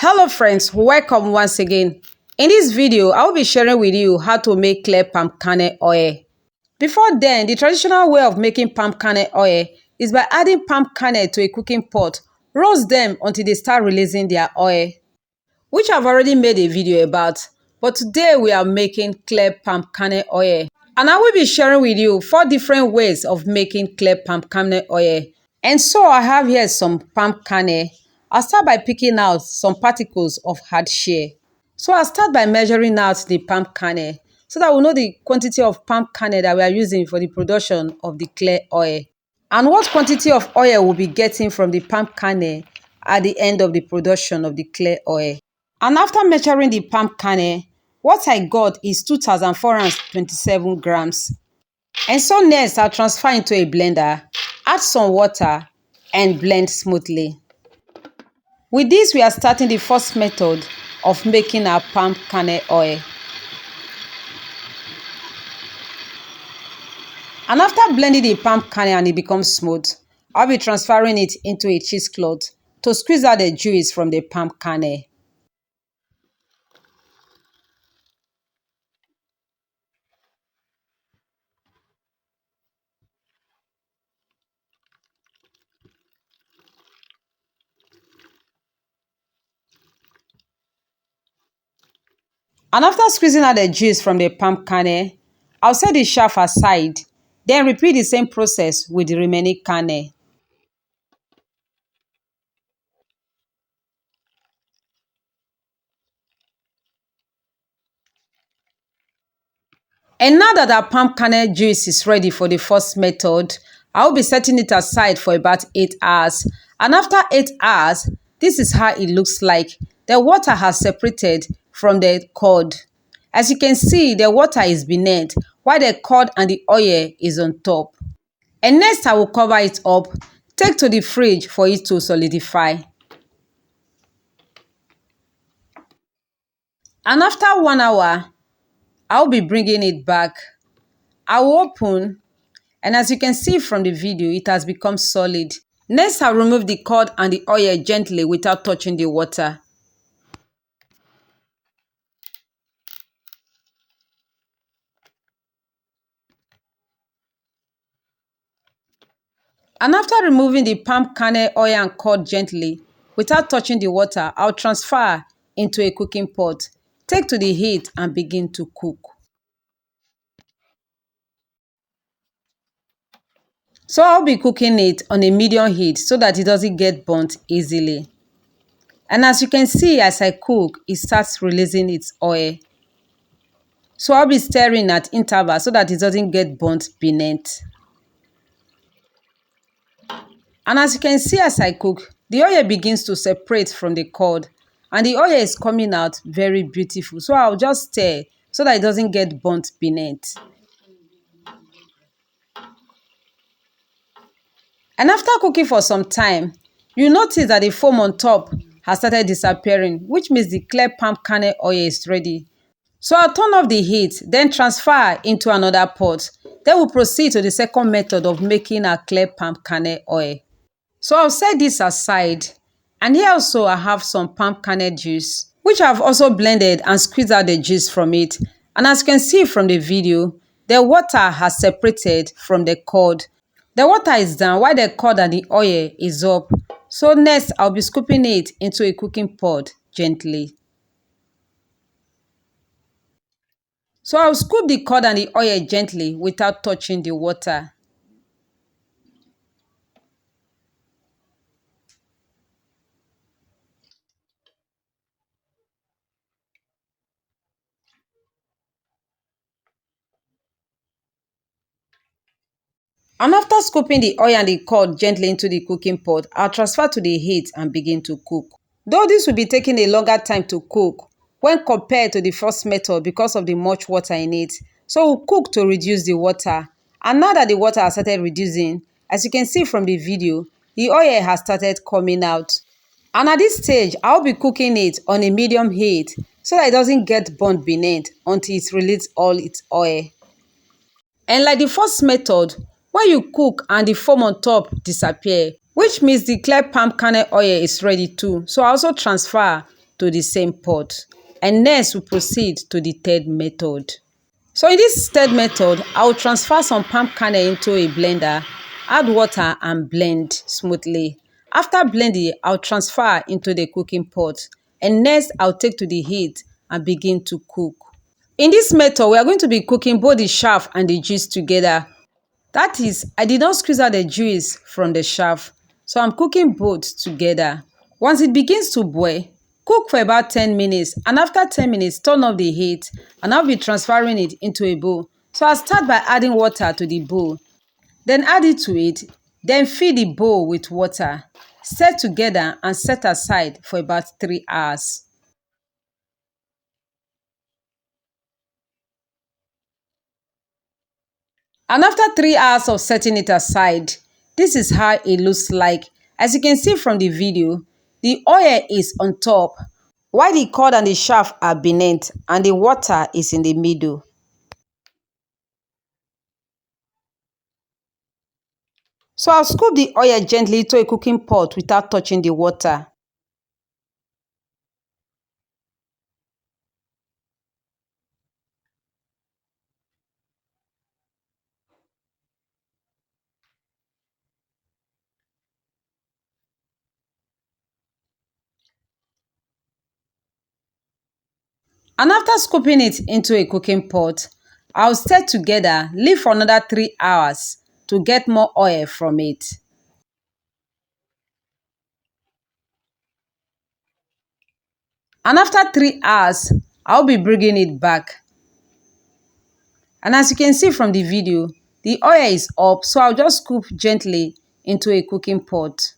Hello friends, welcome once again. In this video, I will be sharing with you how to make clear palm kernel oil. Before then, the traditional way of making palm kernel oil is by adding palm kernel to a cooking pot, roast them until they start releasing their oil, which I've already made a video about. But today we are making clear palm kernel oil. And I will be sharing with you 4 different ways of making clear palm kernel oil. And so I have here some palm kernel. I'll start by picking out some particles of hard shell. So I'll start by measuring out the palm kernel so that we'll know the quantity of palm kernel that we are using for the production of the clear oil. And what quantity of oil we'll be getting from the palm kernel at the end of the production of the clear oil. And after measuring the palm kernel, what I got is 2,427 grams. And so next, I'll transfer into a blender, add some water, and blend smoothly. With this, we are starting the first method of making our palm kernel oil. And after blending the palm kernel and it becomes smooth, I'll be transferring it into a cheesecloth to squeeze out the juice from the palm kernel. And after squeezing out the juice from the palm kernel, I'll set the shaft aside, then repeat the same process with the remaining kernel. And now that our palm kernel juice is ready for the first method, I will be setting it aside for about 8 hours. And after 8 hours, this is how it looks like. The water has separated from the curd. As you can see, the water is beneath, while the curd and the oil is on top. And next, I will cover it up, take to the fridge for it to solidify. And after 1 hour, I'll be bringing it back. I will open, and as you can see from the video, it has become solid. Next, I'll remove the curd and the oil gently without touching the water. And after removing the palm kernel oil and curd gently without touching the water, I'll transfer into a cooking pot, take to the heat and begin to cook. So I'll be cooking it on a medium heat so that it doesn't get burnt easily. And as you can see, as I cook, it starts releasing its oil. So I'll be stirring at intervals so that it doesn't get burnt beneath. And as you can see as I cook, the oil begins to separate from the curd. And the oil is coming out very beautiful. So I'll just stir so that it doesn't get burnt beneath. And after cooking for some time, you notice that the foam on top has started disappearing, which means the clear palm kernel oil is ready. So I'll turn off the heat, then transfer into another pot. Then we'll proceed to the second method of making our clear palm kernel oil. So I'll set this aside. And here also I have some palm kernel juice, which I've also blended and squeezed out the juice from it. And as you can see from the video, the water has separated from the curd. The water is down while the curd and the oil is up. So next, I'll be scooping it into a cooking pot gently. So I'll scoop the curd and the oil gently without touching the water. And after scooping the oil and the curd gently into the cooking pot, I'll transfer to the heat and begin to cook. Though this will be taking a longer time to cook when compared to the first method because of the much water in it. So we'll cook to reduce the water. And now that the water has started reducing, as you can see from the video, the oil has started coming out. And at this stage, I'll be cooking it on a medium heat so that it doesn't get burnt beneath until it releases all its oil. And like the first method, when you cook and the foam on top disappear, which means the clear palm kernel oil is ready too. So I also transfer to the same pot. And next, we proceed to the third method. So in this third method, I will transfer some palm kernel into a blender, add water and blend smoothly. After blending, I'll transfer into the cooking pot. And next, I'll take to the heat and begin to cook. In this method, we are going to be cooking both the chaff and the juice together. That is, I did not squeeze out the juice from the chaff, so I'm cooking both together. Once it begins to boil, cook for about 10 minutes, and after 10 minutes, turn off the heat, and I'll be transferring it into a bowl. So I'll start by adding water to the bowl, then add it to it, then fill the bowl with water. Stir together and set aside for about 3 hours. And after 3 hours of setting it aside, this is how it looks like. As you can see from the video, the oil is on top, while the cord and the shaft are beneath, and the water is in the middle. So I'll scoop the oil gently to a cooking pot without touching the water. And after scooping it into a cooking pot, I'll stir together, leave for another 3 hours to get more oil from it. And after 3 hours, I'll be bringing it back. And as you can see from the video, the oil is up, so I'll just scoop gently into a cooking pot.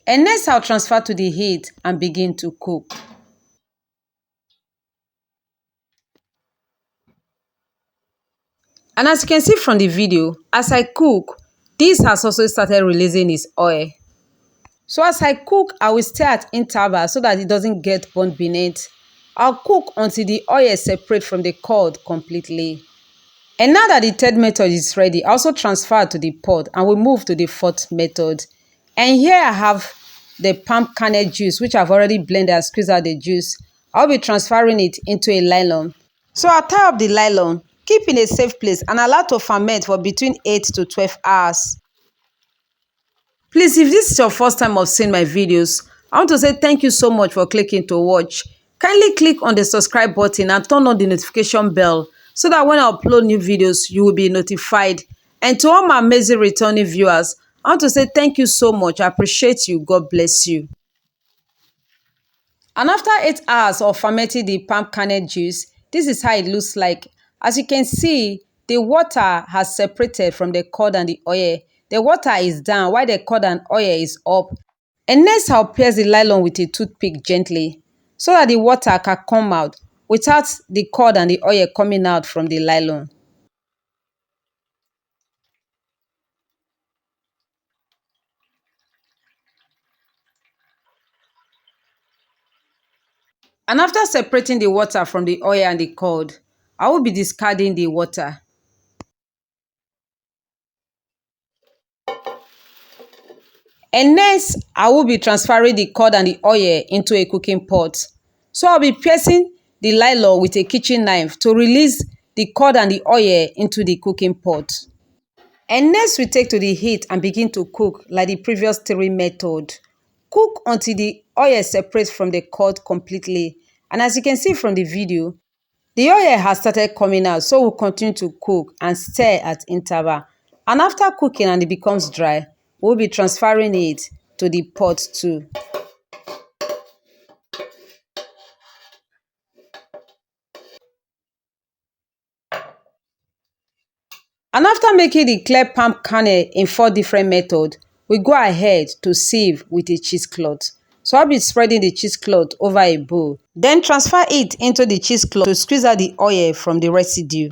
And next I'll transfer to the heat and begin to cook. And as you can see from the video, as I cook, this has also started releasing its oil. So as I cook, I will stir at interval so that it doesn't get burnt beneath. I'll cook until the oil separates from the cord completely. And now that the third method is ready, I also transfer to the pot and we move to the fourth method. And here I have the palm kernel juice, which I've already blended and squeezed out the juice. I'll be transferring it into a nylon. So I'll tie up the nylon, keep in a safe place and allow to ferment for between 8 to 12 hours. Please, if this is your first time of seeing my videos, I want to say thank you so much for clicking to watch. Kindly click on the subscribe button and turn on the notification bell so that when I upload new videos, you will be notified. And to all my amazing returning viewers, I want to say thank you so much. I appreciate you. God bless you. And after 8 hours of fermenting the palm kernel juice, this is how it looks like. As you can see, the water has separated from the curd and the oil. The water is down while the curd and oil is up. And next I'll pierce the nylon with a toothpick gently so that the water can come out without the curd and the oil coming out from the nylon. And after separating the water from the oil and the curd, I will be discarding the water. And next, I will be transferring the curd and the oil into a cooking pot. So I'll be piercing the nylon with a kitchen knife to release the curd and the oil into the cooking pot. And next, we take to the heat and begin to cook like the previous three method. Cook until the oil separates from the curd completely. And as you can see from the video, the oil has started coming out, so we'll continue to cook and stir at interval. And after cooking and it becomes dry, we'll be transferring it to the pot too. And after making the clear palm kernel in 4 different methods, we go ahead to sieve with a cheesecloth. So I'll be spreading the cheesecloth over a bowl. Then transfer it into the cheesecloth to squeeze out the oil from the residue.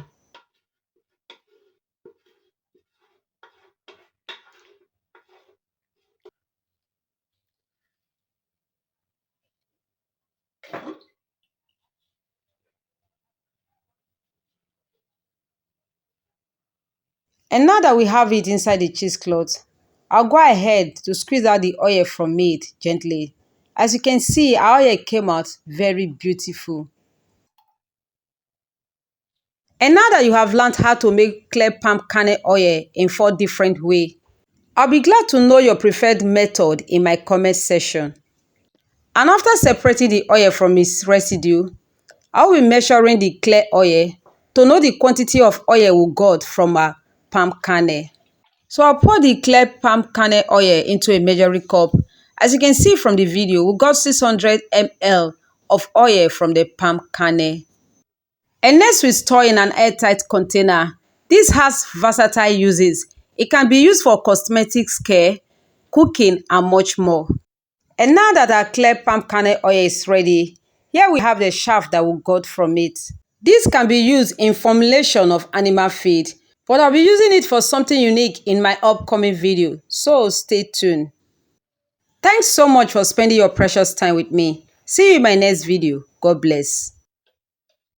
And now that we have it inside the cheesecloth, I'll go ahead to squeeze out the oil from it gently. As you can see, our oil came out very beautiful. And now that you have learned how to make clear palm kernel oil in 4 different ways, I'll be glad to know your preferred method in my comment section. And after separating the oil from its residue, I will be measuring the clear oil to know the quantity of oil we got from our palm kernel. So I'll pour the clear palm kernel oil into a measuring cup. As you can see from the video, we got 600 ml of oil from the palm kernel. And next we store in an airtight container. This has versatile uses. It can be used for cosmetics care, cooking and much more. And now that our clear palm kernel oil is ready, here we have the shaft that we got from it. This can be used in formulation of animal feed, but I'll be using it for something unique in my upcoming video, so stay tuned. Thanks so much for spending your precious time with me. See you in my next video. God bless.